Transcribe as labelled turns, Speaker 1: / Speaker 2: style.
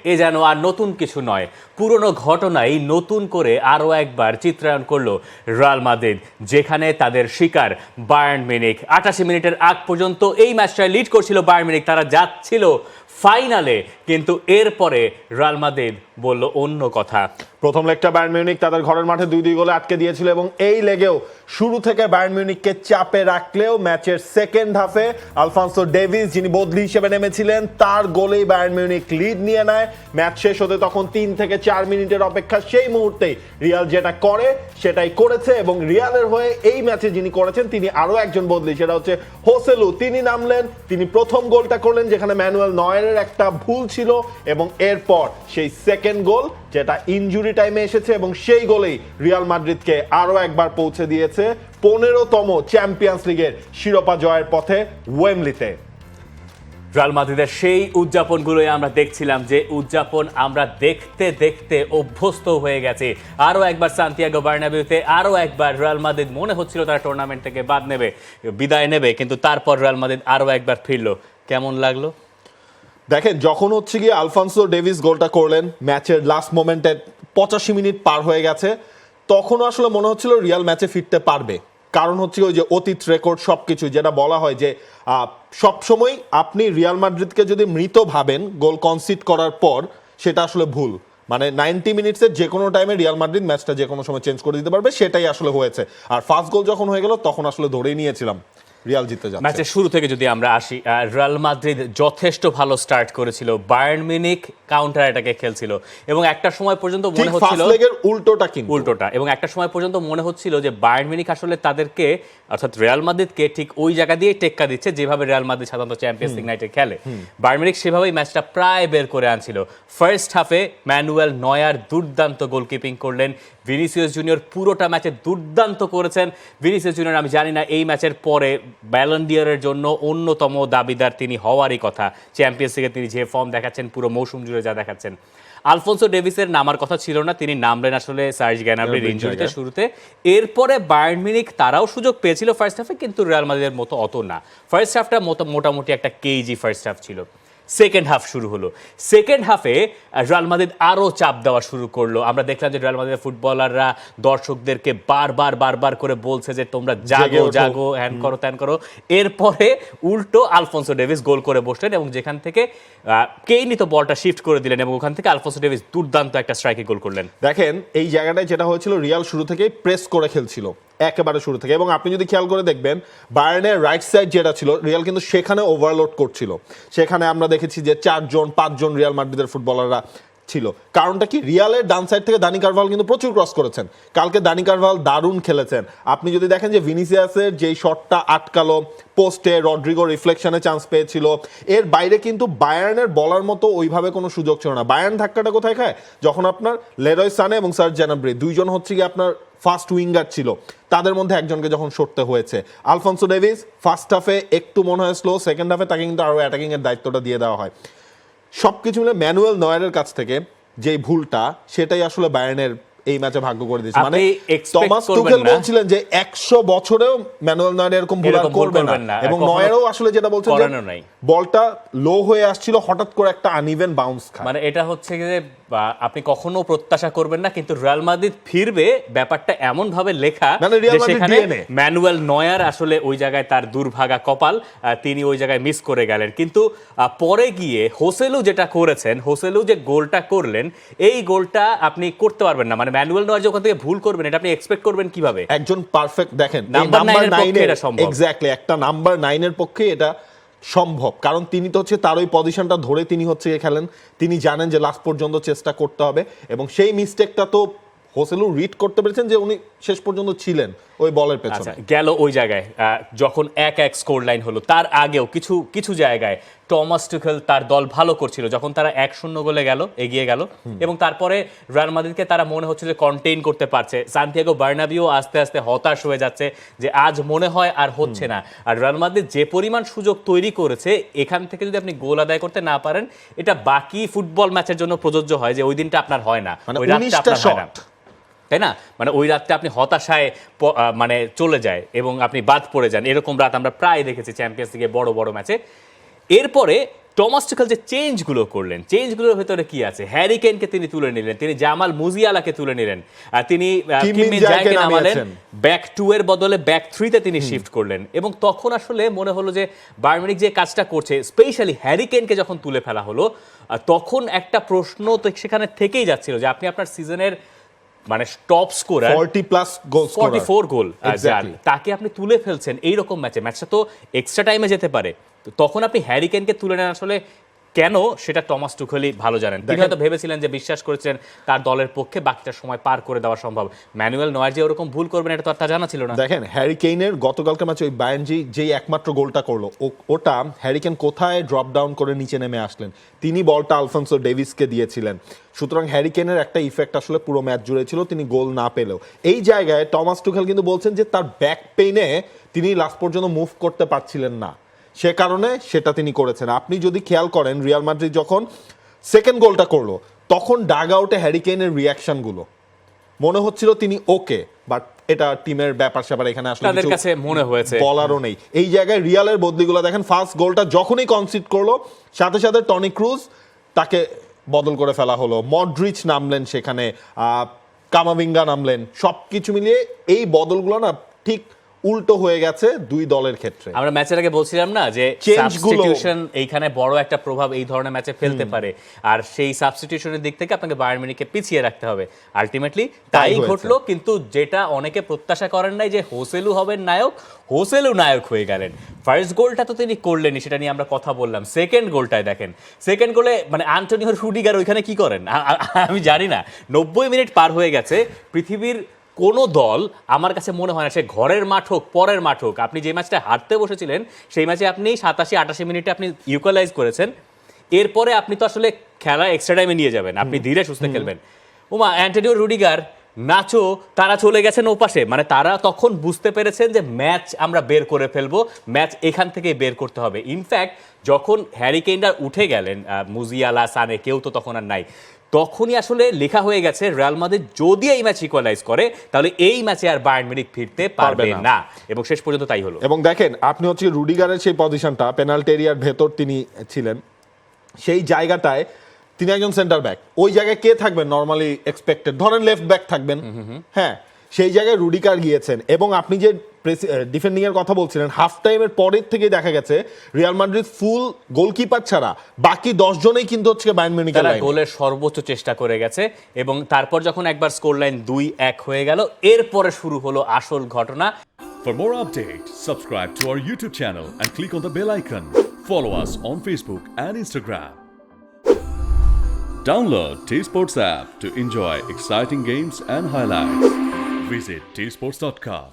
Speaker 1: এ যেন আর নতুন কিছু নয়, পুরনো ঘটনাই নতুন করে আরও একবার চিত্রায়ন করলো রিয়াল মাদ্রিদ, যেখানে তাদের শিকার বায়ার্ন মিউনিখ। ৮৮ মিনিটের আগ পর্যন্ত এই ম্যাচটায় লিড করছিল বায়ার্ন মিউনিখ, তারা যাচ্ছিল ফাইনালে, কিন্তু এরপরে রিয়াল মাদ্রিদ বলল অন্য কথা।
Speaker 2: প্রথম লেগটা বায়ার্ন মিউনিখ তাদের ঘরের মাঠে ২-২ গোলে আটকে দিয়েছিল এবং এই লেগেও শুরু থেকে বায়ার্ন মিউনিখকে চাপে রাখলেও ম্যাচের সেকেন্ড হাফে আলফান্সো ডেভিস, যিনি বদলি হিসেবে নেমেছিলেন, তার গোলেই বায়ার্ন মিউনিখ লিড নিয়ে নেয়। ম্যাচ শেষ হতে তখন ৩ থেকে ৪ মিনিটের অপেক্ষা, সেই মুহূর্তেই রিয়াল যেটা করে সেটাই করেছে এবং রিয়ালের হয়ে এই ম্যাচে যিনি করেছেন তিনি আরও একজন বদলি, সেটা হচ্ছে হোসেলু। তিনি নামলেন, তিনি প্রথম গোলটা করলেন যেখানে ম্যানুয়েল নয়েরের একটা ভুল ছিল এবং এরপর সেই সেকেন্ড গোল যেটা ইনজুরি টাইমে এসেছে এবং সেই গোলেই রিয়াল মাদ্রিদকে আরও একবার পৌঁছে দিয়েছে ১৫তম চ্যাম্পিয়ন্স লিগের শিরোপা জয়ের পথে ওয়েমলিতে।
Speaker 1: রিয়াল মাদ্রিদের সেই উদযাপনগুলোই আমরা দেখছিলাম, যে উদযাপন আমরা দেখতে দেখতে অভ্যস্ত হয়ে গেছে। আরও একবার সান্তিয়াগো বার্নাবিউতে আরও একবার রিয়াল মাদ্রিদ মনে হচ্ছিল তারা টুর্নামেন্ট থেকে বিদায় নেবে, কিন্তু তারপর রিয়াল মাদ্রিদ আরও একবার ফিরল। কেমন লাগলো?
Speaker 2: দেখেন, যখন হচ্ছে গিয়ে আলফান্সো ডেভিস গোলটা করলেন ম্যাচের লাস্ট মোমেন্টে, ৮৫ মিনিট পার হয়ে গেছে, তখনও আসলে মনে হচ্ছিল রিয়াল ম্যাচে ফিরতে পারবে। কারণ হচ্ছে ওই যে অতীত রেকর্ড সবকিছু, যেটা বলা হয় যে সবসময় আপনি রিয়াল মাদ্রিদকে যদি মৃত ভাবেন গোল কনসিড করার পর, সেটা আসলে ভুল। মানে 90 মিনিটসের যে কোনো টাইমে রিয়াল মাদ্রিদ ম্যাচটা যে কোনো সময় চেঞ্জ করে দিতে পারবে, সেটাই আসলে হয়েছে। আর ফার্স্ট গোল যখন হয়ে গেল তখন আসলে ধরেই নিয়েছিলাম রিয়াল জিতে যাচ্ছে।
Speaker 1: ম্যাচের শুরু থেকে যদি আমরা আসি, রিয়াল মাদ্রিদ যথেষ্ট ভালো স্টার্ট করেছিল, বায়ার্ন মিউনিখ কাউন্টার অ্যাটাকে খেলছিল এবং একটা সময় পর্যন্ত মনে হচ্ছিল উল্টোটা, এবং একটা সময় পর্যন্ত মনে হচ্ছিল যে বায়ার্ন মিউনিখ আসলে তাদেরকে, অর্থাৎ রিয়াল মাদ্রিদকে ঠিক ওই জায়গা দিয়ে টেক্কা দিচ্ছে যেভাবে রিয়াল মাদ্রিদ সাধারণত চ্যাম্পিয়ন্স লিগ নাইটে খেলে। বায়ার্ন মিউনিখ সেভাবেই ম্যাচটা প্রায় বের করে আনছিল। ফার্স্ট হাফে ম্যানুয়েল নয়ার দুর্দান্ত গোলকিপিং করলেন, ভিনিসিয়াস জুনিয়র পুরোটা ম্যাচে দুর্দান্ত করেছেন। ভিনিসিয়াস জুনিয়র, আমি জানি না এই ম্যাচের পরে ব্যালন ডি'অরের জন্য অন্যতম দাবিদার তিনি হওয়ারই কথা। চ্যাম্পিয়ন্স লিগে তিনি যে ফর্ম দেখাচ্ছেন, পুরো মৌসুম জুড়ে যা দেখাচ্ছেন। আলফোন্সো ডেভিসের নামার কথা ছিল না, তিনি নামলেন আসলে সার্জ গ্যানাব্রির ইনজুরিতে শুরুতে। এরপরে বায়ার্ন মিউনিখ তারাও সুযোগ পেয়েছিল ফার্স্ট হাফে, কিন্তু রিয়াল মাদ্রিদের মতো অত না। ফার্স্ট হাফটা মোটামুটি একটা কেজি ফার্স্ট হাফ ছিল। সেকেন্ড হাফ শুরু হলো, সেকেন্ড হাফে রিয়াল মাদ্রিদ আরও চাপ দেওয়া শুরু করলো। আমরা দেখলাম যে রিয়াল মাদ্রিদের ফুটবলাররা দর্শকদেরকে বারবার করে বলছে যে তোমরা জাগো, হ্যান করো ত্যান করো। এরপরে উল্টো আলফোন্সো ডেভিস গোল করে বসলেন এবং যেখান থেকে কেইনি তো বলটা শিফট করে দিলেন এবং ওখান থেকে আলফোন্সো ডেভিস দুর্দান্ত একটা স্ট্রাইকে গোল করলেন।
Speaker 2: দেখেন, এই জায়গাটায় যেটা হয়েছিল, রিয়াল শুরু থেকেই প্রেস করে খেলছিল একেবারে শুরু থেকে, এবং আপনি যদি খেয়াল করে দেখবেন বায়ার্নের রাইট সাইড যেটা ছিল, রিয়াল কিন্তু সেখানে ওভারলোড করছিল। সেখানে আমরা দেখেছি যে 4-5 রিয়াল মাদ্রিদের ফুটবলাররা ছিল। কারণটা কি? রিয়ালের ডান সাইড থেকে দানি কারভাল কিন্তু প্রচুর ক্রস করেছেন। কালকে দানি কারভাল দারুণ খেলেছেন। আপনি যদি দেখেন যে ভিনিসিয়াসের যেই শটটা আটকালো পোস্টে, রড্রিগো রিফ্লেকশনে চান্স পেয়েছিল, এর বাইরে কিন্তু বায়ার্নের বলার মতো ওইভাবে কোনো সুযোগ ছিল না। বায়ার্ন ধাক্কাটা কোথায় খায়? যখন আপনার লেরয় সানে এবং সার্জ গ্যানাব্রি দুইজন হচ্ছে কি আপনার ফাস্ট উইঙ্গার ছিল, তাদের মধ্যে একজনকে যখন সরতে হয়েছে। আলফোন্সো ডেভিস ফার্স্ট হাফে একটু মনে হয় স্লো, সেকেন্ড হাফে তাকে কিন্তু আরও অ্যাটাকিং এর দায়িত্বটা দিয়ে দেওয়া হয়। সবকিছু মিলে ম্যানুয়েল নয়ারের কাছ থেকে যেই ভুলটা, সেটাই আসলে বায়ার্নের এই ম্যাচে ভাগ্য করে দিয়েছে। মানে টমাস তুখেল বলছিলেন যে 100 বছরেও ম্যানুয়েল নয়ার এরকম ভুল আর করবে না, এবং নয়ারও আসলে যেটা বলছেন যে বলটা লো হয়ে আসছিল, হঠাৎ করে একটা আনইভেন বাউন্স খায়।
Speaker 1: মানে এটা হচ্ছে যে আপনি কখনো প্রত্যাশা করবেন না, কিন্তু রিয়াল মাদ্রিদ ফিরবে, ব্যাপারটা এমন ভাবে লেখা যে সেখানে ম্যানুয়েল নয়ার আসলে ওই জায়গায় তার দুর্ভাগা কপাল, তিনি ওই জায়গায় মিস করে গেলেন। কিন্তু পরে গিয়ে হোসেলু যেটা করেছেন, হোসেলু যে গোলটা করলেন, এই গোলটা আপনি করতে পারবেন না। মানে ম্যানুয়েল নয়ার যে ওখান থেকে ভুল করবেন, এটা আপনি এক্সপেক্ট করবেন কিভাবে?
Speaker 2: একজন পারফেক্ট, দেখেন
Speaker 1: নাম্বার 9 এটা সম্ভব,
Speaker 2: এক্স্যাক্টলি একটা নাম্বার 9 এর পক্ষে এটা সম্ভব। কারণ তিনি তো হচ্ছে তার ওই পজিশনটা ধরে তিনি হচ্ছে খেলেন, তিনি জানেন যে লাস্ট পর্যন্ত চেষ্টা করতে হবে, এবং সেই মিস্টেকটা তো হোসেলু রিড করতে পেরেছেন যে উনি শেষ পর্যন্ত ছিলেন ওই বলের পেছনে।
Speaker 1: গেল ওই জায়গায় যখন 1-1 স্কোর লাইন হলো, তার আগেও কিছু জায়গায় টমাস টুখেল তার দল ভালো করছিল, যখন তারা 1-0 গোলে এগিয়ে গেল এবং তারপরে রিয়াল মাদ্রিদকে তারা মনে হচ্ছে যে কন্টেইন করতে পারছে। সান্তিয়াগো বার্নাবিও আস্তে আস্তে হতাশ হয়ে যাচ্ছে যে আজ মনে হয় আর হচ্ছে না। আর রিয়াল মাদ্রিদ যে পরিমাণ সুযোগ তৈরি করেছে, এখান থেকে যদি আপনি গোল আদায় করতে না পারেন, এটা বাকি ফুটবল ম্যাচের জন্য প্রযোজ্য হয় যে ওই দিনটা আপনার হয় না, ওই রাতটা আপনার হয় না, তাই না? মানে ওই রাতটা আপনি হতাশায় মানে চলে যায় এবং আপনি বাদ পড়ে যান। এরকম রাত আমরা প্রায় দেখেছি চ্যাম্পিয়ন্স লিগে বড় ম্যাচে। এরপরে টমাস টুখেল যে চেঞ্জগুলো করলেন, চেঞ্জগুলোর ভেতরে কি আছে? হ্যারি কেইনকে তিনি তুলে নিলেন, তিনি জামাল মুজিয়ালাকে তুলে নিলেন, তিনি কিম মিন জায়কে নামালেন, ব্যাক 2 এর বদলে ব্যাক 3 তে তিনি শিফট করলেন। এবং তখন আসলে মনে হলো যে বায়ার্ন মিউনিখ যে কাজটা করছে, স্পেশালি হ্যারি কেইনকে যখন তুলে ফেলা হলো, তখন একটা প্রশ্ন তো সেখানে থেকেই যাচ্ছিল যে আপনি আপনার সিজনের মানে টপ স্কোরার 44 গোল তাকে আপনি তুলে ফেলছেন এইরকম ম্যাচটা তো এক্সট্রা টাইমে যেতে পারে। তো তখন আপনি হ্যারি কেইনকে তুলে নেন আসলে কেন, সেটা টমাস টুখেলই ভালো জানেন। তিনি হয়তো ভেবেছিলেন যে, বিশ্বাস করেছিলেন তার দলের পক্ষে বাকিটা সময় পার করে দেওয়া সম্ভব। ম্যানুয়েল নয়ার যে ওরকম ভুল করবেন এটা তো আর তা জানা ছিল না।
Speaker 2: দেখেন হ্যারি কেইনের গতকালকে ম্যাচে ওই বায়ার্ন যেই একমাত্র গোলটা করলো, ওটা হ্যারি কেইন কোথায় ড্রপ ডাউন করে নিচে নেমে আসলেন, তিনি বলটা আলফোন্সো ডেভিসকে দিয়েছিলেন। সুতরাং হ্যারি কেইনের একটা ইফেক্ট আসলে পুরো ম্যাচ জুড়ে ছিল, তিনি গোল না পেলেও। এই জায়গায় টমাস টুখেল কিন্তু বলছেন যে তার ব্যাক পেইনে তিনি লাস্ট পর্যন্ত মুভ করতে পারছিলেন না, সে কারণে সেটা তিনি করেছেন। আপনি যদি খেয়াল করেন রিয়াল মাদ্রিদ যখন সেকেন্ড গোলটা করলো, তখন ডাগ আউটে হ্যারি কেইনের রিয়াকশনগুলো মনে হচ্ছিল তিনি ওকে, বাট এটা টিমের ব্যাপার স্যাপার, এখানে আসলে
Speaker 1: তাদের কাছে মনে হয়েছে
Speaker 2: বলারও নেই। এই জায়গায় রিয়ালের বদলিগুলো দেখেন, ফার্স্ট গোলটা যখনই কনসিড করলো সাথে সাথে টনি ক্রুজ তাকে বদল করে ফেলা হলো, মডরিচ নামলেন সেখানে, কামাভিঙ্গা নামলেন, সবকিছু মিলিয়ে এই বদলগুলো না ঠিক উল্টো হয়ে গেছে দুই দলের ক্ষেত্রে।
Speaker 1: আমরা ম্যাচের আগে বলছিলাম না যে সাবস্টিটিউশন এইখানে বড় একটা প্রভাব এই ধরনের ম্যাচে ফেলতে পারে, আর সেই সাবস্টিটিউশনের দিক থেকে আপনাকে বায়ার্ন মিউনিখকে পিছিয়ে রাখতে হবে। আলটিমেটলি তাই ঘটলো, কিন্তু যেটা অনেকে প্রত্যাশা করেন নাই যে হোসেলু হবেন নায়ক, হোসেলু নায়ক হয়ে গেলেন। ফার্স্ট গোলটা তো তিনি করলেনই, সেটা নিয়ে আমরা কথা বললাম। সেকেন্ড গোলটায় দেখেন, সেকেন্ড গোলে মানে আন্তোনিও রুডিগার ওইখানে কি করেন আমি জানি না। 90 মিনিট পার হয়ে গেছে, পৃথিবীর কোনো দল আমার কাছে মনে হয় না, সে ঘরের মাঠ হোক পরের মাঠ হোক, আপনি যে ম্যাচটা হারতে বসেছিলেন সেই ম্যাচে আপনি 87-88 মিনিটে আপনি ইকুয়ালাইজ করেছেন, এরপরে আপনি তো আসলে খেলা এক্সট্রা টাইমে নিয়ে যাবেন, আপনি ধীরে সুস্থে খেলবেন। ওমা অ্যান্টোনিও রুডিগার, নাচো, তারা চলে গেছেন ওপাশে, মানে তারা তখন বুঝতে পেরেছেন যে ম্যাচ আমরা বের করে ফেলবো, ম্যাচ এখান থেকে বের করতে হবে। ইনফ্যাক্ট যখন হ্যারি কেইনরা উঠে গেলেন, মুজিয়ালা, সানে কেউ তো তখন আর নাই, তখনই আসলে লেখা হয়ে গেছে রিয়াল মাদ্রিদ যদি এই ম্যাচ ইকুয়ালাইজ করে তাহলে এই ম্যাচে আর বায়ার্ন মিউনিখ ফিরতে পারবে না, এবং শেষ পর্যন্ত তাই হলো।
Speaker 2: এবং দেখেন আপনি হচ্ছে রুডিগারের সেই পজিশনটা, পেনাল্টি এরিয়ার ভেতর তিনি ছিলেন, সেই জায়গাটায় তিনি একজন সেন্টার ব্যাক, ওই জায়গায় কে থাকবেন নরমালি এক্সপেক্টেড, ধরেন লেফট ব্যাক থাকবেন, হ্যাঁ সেই জায়গায় রুডিগার গিয়েছেন। এবং আপনি যে ডিফেন্ডিং এর কথা বলছিলেন, হাফ টাইমের পরের থেকেই দেখা গেছে রিয়াল মাদ্রিদ ফুল গোলকিপার ছাড়া বাকি 10 জনেই কিন্তু হচ্ছে বায়ার্ন মিউনিখের লাইনে
Speaker 1: গোলের সর্বোচ্চ চেষ্টা করে গেছে। এবং তারপর যখন একবার স্কোর লাইন 2-1 হয়ে গেল, এরপরে শুরু হলো আসল ঘটনা।
Speaker 3: For more updates, subscribe to our YouTube channel and click on the bell icon. Follow us on Facebook and Instagram. Download T-Sports app to enjoy exciting games and highlights. Visit tsports.com.